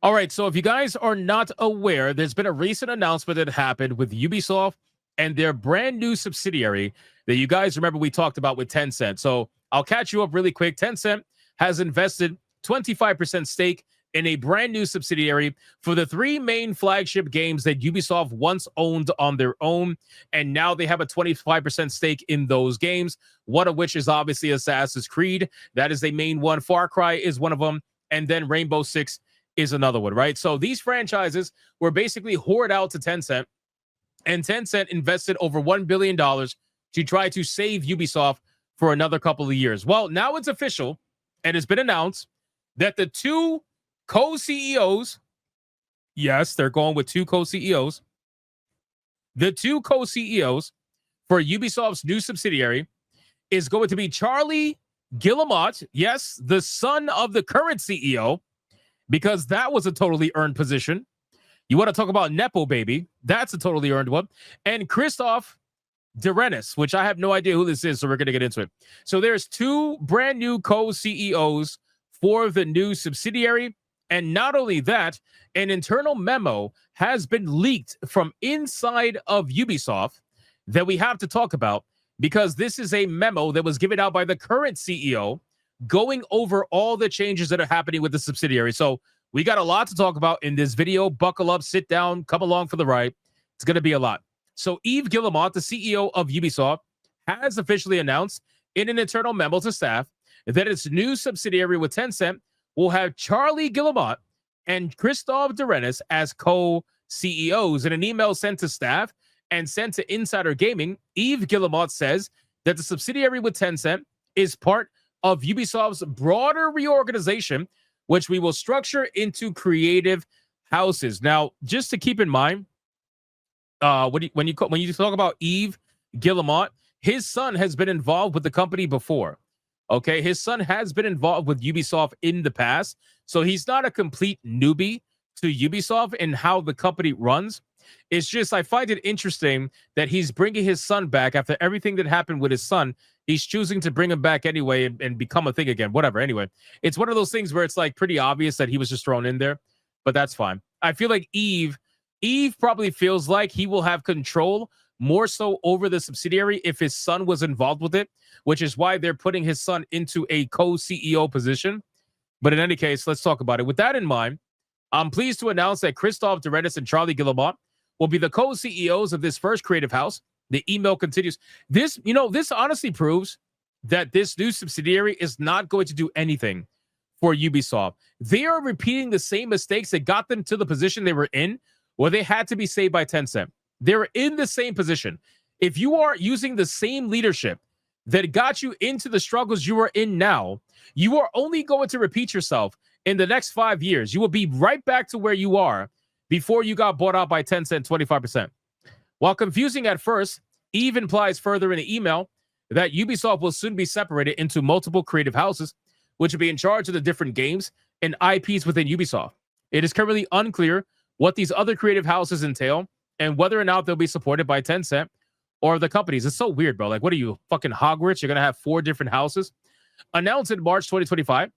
All right, so if you guys are not aware, there's been a recent announcement that happened with Ubisoft and their brand new subsidiary that you guys remember we talked about with Tencent. So I'll catch you up really quick. Tencent has invested 25% stake in a brand new subsidiary for the three main flagship games that Ubisoft once owned on their own. And now they have a 25% stake in those games, one of which is obviously Assassin's Creed. That is the main one. Far Cry is one of them. And then Rainbow Six is another one, right? So these franchises were basically hoarded out to Tencent, and Tencent invested over $1 billion to try to save Ubisoft for another couple of years. Well, now it's official, and it's been announced that the two co-CEOs, yes, they're going with two co-CEOs, the two co-CEOs for Ubisoft's new subsidiary is going to be Charlie Guillemot, yes, the son of the current CEO, because that was a totally earned position. You want to talk about Nepo baby? That's a totally earned one. And Christoph Derenis, which I have no idea who this is, so we're going to get into it. So there's two brand new co-CEOs for the new subsidiary. And not only that, an internal memo has been leaked from inside of Ubisoft that we have to talk about, because this is a memo that was given out by the current CEO going over all the changes that are happening with the subsidiary. So we got a lot to talk about in this video. Buckle up, sit down, come along for the ride. It's going to be a lot. So Yves Guillemot, the CEO of Ubisoft, has officially announced in an internal memo to staff that its new subsidiary with Tencent will have Charlie Guillemot and Christophe Derenis as co-CEOs. In an email sent to staff and sent to Insider Gaming, Yves Guillemot says that the subsidiary with Tencent is part of Ubisoft's broader reorganization, which we will structure into creative houses. Now, just to keep in mind, when you talk about Yves Guillemot, his son has been involved with the company before. Okay, his son has been involved with Ubisoft in the past, so he's not a complete newbie to Ubisoft and how the company runs. It's just I find it interesting that he's bringing his son back after everything that happened with his son. He's choosing to bring him back anyway and become a thing again. Whatever. Anyway, it's one of those things where it's like pretty obvious that he was just thrown in there, but that's fine. I feel like Yves probably feels like he will have control more so over the subsidiary if his son was involved with it, which is why they're putting his son into a co-CEO position. But in any case, let's talk about it. With that in mind, I'm pleased to announce that Christophe Derenis and Charlie Guillemot will be the co-CEOs of this first creative house. The email continues. This honestly proves that this new subsidiary is not going to do anything for Ubisoft. They are repeating the same mistakes that got them to the position they were in, where they had to be saved by Tencent. They're in the same position. If you are using the same leadership that got you into the struggles you are in now, you are only going to repeat yourself in the next 5 years. You will be right back to where you are before you got bought out by Tencent 25%. While confusing at first, Yves implies further in the email that Ubisoft will soon be separated into multiple creative houses, which will be in charge of the different games and IPs within Ubisoft. It is currently unclear what these other creative houses entail and whether or not they'll be supported by Tencent or the companies. It's so weird, bro. Like, what are you, fucking Hogwarts? You're going to have 4 different houses? Announced in March 2025,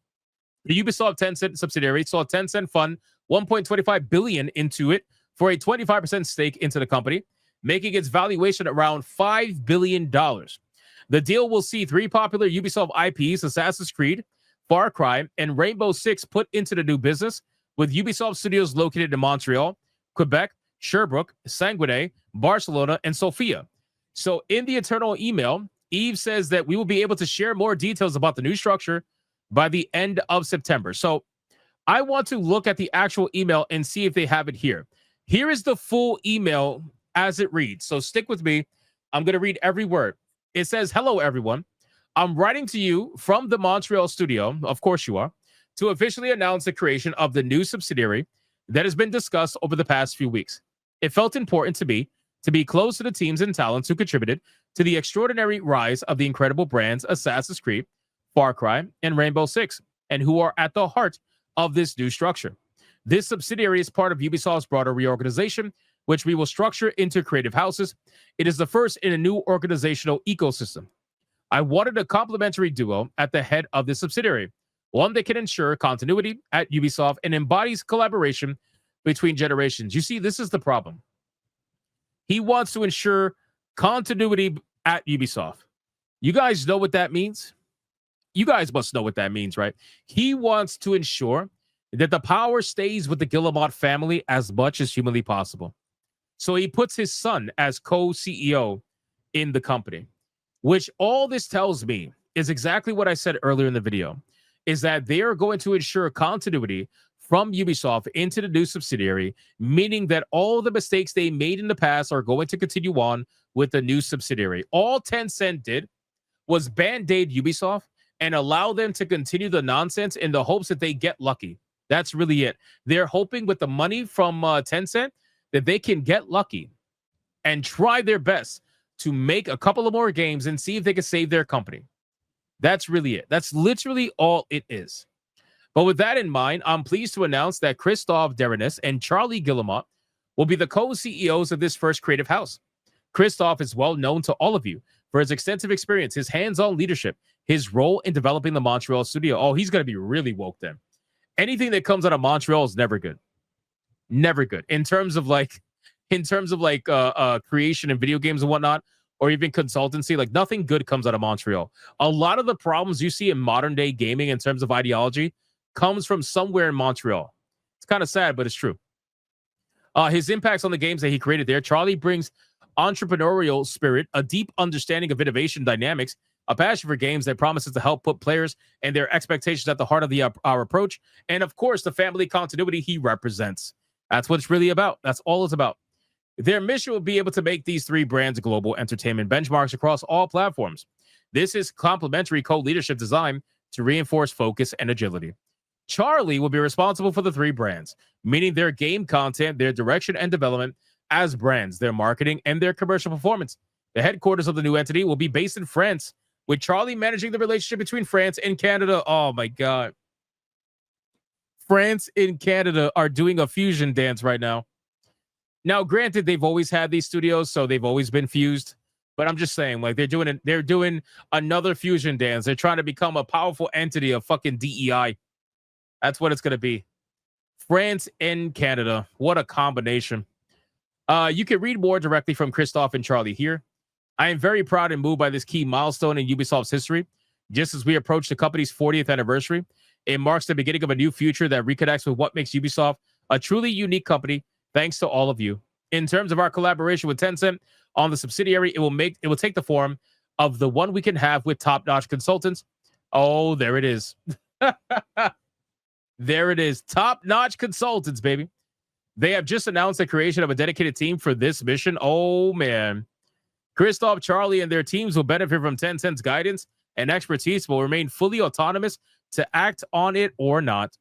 the Ubisoft Tencent subsidiary saw Tencent fund $1.25 billion into it for a 25% stake into the company, making its valuation around $5 billion. The deal will see 3 popular Ubisoft IPs, Assassin's Creed, Far Cry, and Rainbow Six, put into the new business, with Ubisoft studios located in Montreal, Quebec, Sherbrooke, Sanguinet, Barcelona, and Sofia. So in the internal email, Yves says that we will be able to share more details about the new structure by the end of September. So I want to look at the actual email and see if they have it here. Here is the full email as it reads. So stick with me. I'm going to read every word. It says, "Hello, everyone. I'm writing to you from the Montreal studio, of course you are, to officially announce the creation of the new subsidiary that has been discussed over the past few weeks. It felt important to me to be close to the teams and talents who contributed to the extraordinary rise of the incredible brands Assassin's Creed, Far Cry, and Rainbow Six, and who are at the heart of this new structure. This subsidiary is part of Ubisoft's broader reorganization, which we will structure into creative houses. It is the first in a new organizational ecosystem. I wanted a complementary duo at the head of this subsidiary, one that can ensure continuity at Ubisoft and embodies collaboration between generations. You see, this is the problem. He wants to ensure continuity at Ubisoft. You guys know what that means? You guys must know what that means, right? He wants to ensure that the power stays with the Guillemot family as much as humanly possible. So he puts his son as co-CEO in the company, which all this tells me is exactly what I said earlier in the video, is that they are going to ensure continuity from Ubisoft into the new subsidiary, meaning that all the mistakes they made in the past are going to continue on with the new subsidiary. All Tencent did was band-aid Ubisoft and allow them to continue the nonsense in the hopes that they get lucky. That's really it. They're hoping with the money from Tencent that they can get lucky and try their best to make a couple of more games and see if they can save their company. That's really it. That's literally all it is. But with that in mind, I'm pleased to announce that Christophe Derenis and Charlie Guillemot will be the co-CEOs of this first creative house. Christophe is well known to all of you for his extensive experience, his hands-on leadership, his role in developing the Montreal studio. Oh, he's going to be really woke then. Anything that comes out of Montreal is never good. Never good. In terms of creation and video games and whatnot, or even consultancy, like nothing good comes out of Montreal. A lot of the problems you see in modern day gaming in terms of ideology comes from somewhere in Montreal. It's kind of sad, but it's true. His impacts on the games that he created there, Charlie brings entrepreneurial spirit, a deep understanding of innovation dynamics, a passion for games that promises to help put players and their expectations at the heart of our approach, and of course, the family continuity he represents. That's what it's really about. That's all it's about. Their mission will be able to make these three brands global entertainment benchmarks across all platforms. This is complementary co-leadership design to reinforce focus and agility. Charlie will be responsible for the three brands, meaning their game content, their direction and development as brands, their marketing, and their commercial performance. The headquarters of the new entity will be based in France, with Charlie managing the relationship between France and Canada. Oh, my God. France and Canada are doing a fusion dance right now. Now, granted, they've always had these studios, so they've always been fused. But I'm just saying, like, they're doing another fusion dance. They're trying to become a powerful entity of fucking DEI. That's what it's going to be. France and Canada. What a combination. You can read more directly from Christophe and Charlie here. I am very proud and moved by this key milestone in Ubisoft's history. Just as we approach the company's 40th anniversary, it marks the beginning of a new future that reconnects with what makes Ubisoft a truly unique company, thanks to all of you. In terms of our collaboration with Tencent on the subsidiary, it will take the form of the one we can have with top-notch consultants. Oh, there it is. There it is. Top-notch consultants, baby. They have just announced the creation of a dedicated team for this mission. Oh, man. Christophe, Charlie, and their teams will benefit from Tencent's guidance and expertise, will remain fully autonomous to act on it or not.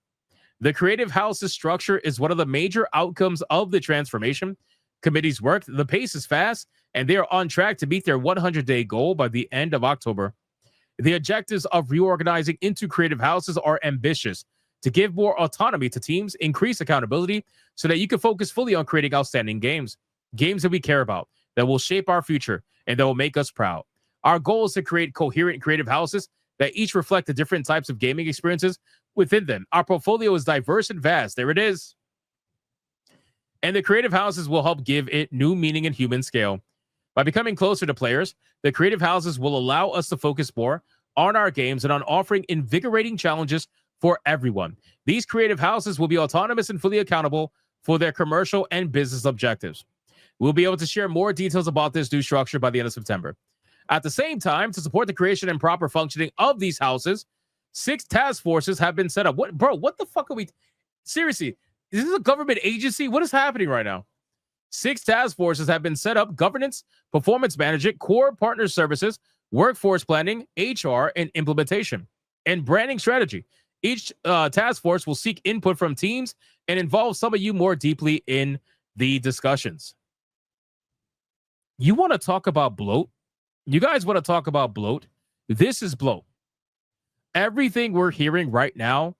The Creative House's structure is one of the major outcomes of the transformation. Committee's work, the pace is fast, and they are on track to meet their 100-day goal by the end of October. The objectives of reorganizing into Creative Houses are ambitious: to give more autonomy to teams, increase accountability, so that you can focus fully on creating outstanding games that we care about, that will shape our future, and that will make us proud. Our goal is to create coherent creative houses that each reflect the different types of gaming experiences within them. Our portfolio is diverse and vast. There it is. And the creative houses will help give it new meaning and human scale. By becoming closer to players, the creative houses will allow us to focus more on our games and on offering invigorating challenges for everyone. These creative houses will be autonomous and fully accountable for their commercial and business objectives. We'll be able to share more details about this new structure by the end of September. At the same time, to support the creation and proper functioning of these houses, 6 task forces have been set up. What the fuck are we... Seriously, is this a government agency? What is happening right now? 6 task forces have been set up: governance, performance management, core partner services, workforce planning, HR, and implementation, and branding strategy. Each task force will seek input from teams and involve some of you more deeply in the discussions. You want to talk about bloat? You guys want to talk about bloat? This is bloat. Everything we're hearing right now,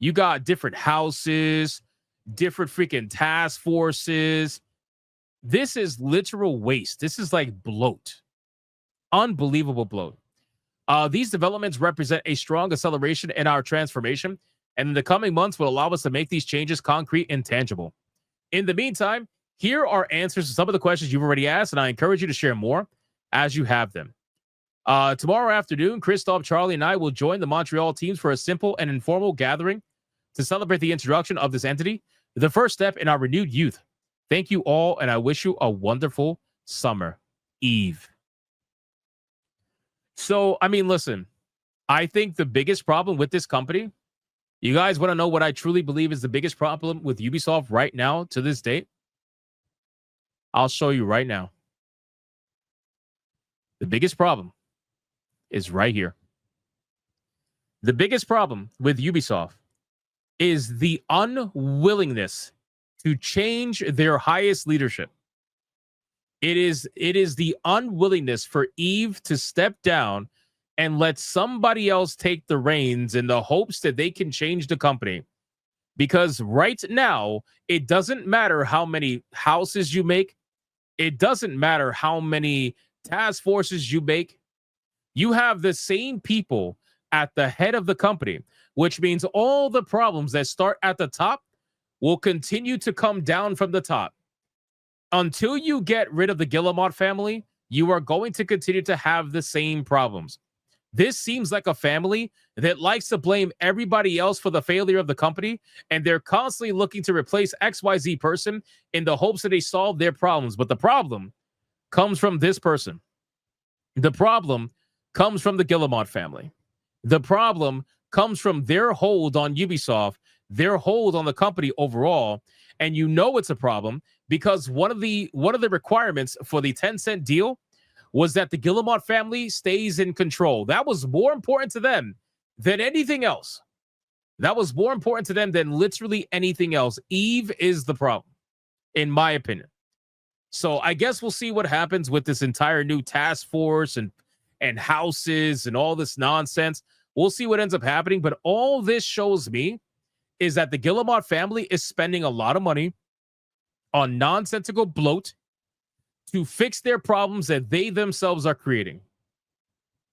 you got different houses, different freaking task forces. This is literal waste. This is like bloat. Unbelievable bloat. These developments represent a strong acceleration in our transformation, and in the coming months will allow us to make these changes concrete and tangible. In the meantime, here are answers to some of the questions you've already asked, and I encourage you to share more as you have them. Tomorrow afternoon, Christoph, Charlie, and I will join the Montreal teams for a simple and informal gathering to celebrate the introduction of this entity, the first step in our renewed youth. Thank you all, and I wish you a wonderful summer. Eve. So, I mean, listen, I think the biggest problem with this company, you guys want to know what I truly believe is the biggest problem with Ubisoft right now to this date? I'll show you right now. The biggest problem is right here. The biggest problem with Ubisoft is the unwillingness to change their highest leadership. It is the unwillingness for Eve to step down and let somebody else take the reins in the hopes that they can change the company. Because right now, it doesn't matter how many houses you make. It doesn't matter how many task forces you make. You have the same people at the head of the company, which means all the problems that start at the top will continue to come down from the top. Until you get rid of the Guillemot family, you are going to continue to have the same problems. This seems like a family that likes to blame everybody else for the failure of the company, and they're constantly looking to replace XYZ person in the hopes that they solve their problems. But the problem comes from this person. The problem comes from the Guillemot family. The problem comes from their hold on Ubisoft, their hold on the company overall. And you know it's a problem because one of the requirements for the Tencent deal was that the Guillemot family stays in control. That was more important to them than anything else. That was more important to them than literally anything else. Eve is the problem, in my opinion. So I guess we'll see what happens with this entire new task force and houses and all this nonsense. We'll see what ends up happening. But all this shows me is that the Guillemot family is spending a lot of money on nonsensical bloat to fix their problems that they themselves are creating.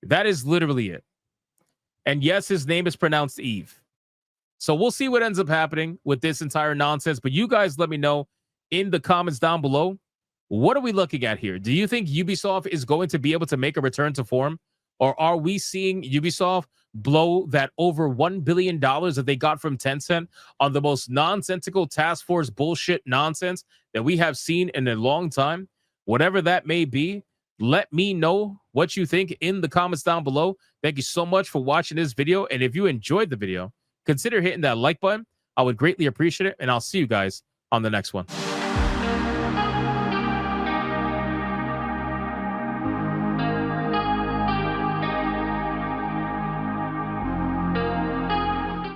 That is literally it. And yes, his name is pronounced Eve. So we'll see what ends up happening with this entire nonsense. But you guys let me know in the comments down below. What are we looking at here? Do you think Ubisoft is going to be able to make a return to form? Or are we seeing Ubisoft blow that over $1 billion that they got from Tencent on the most nonsensical task force bullshit nonsense that we have seen in a long time? Whatever that may be, let me know what you think in the comments down below. Thank you so much for watching this video. And if you enjoyed the video, consider hitting that like button. I would greatly appreciate it. And I'll see you guys on the next one.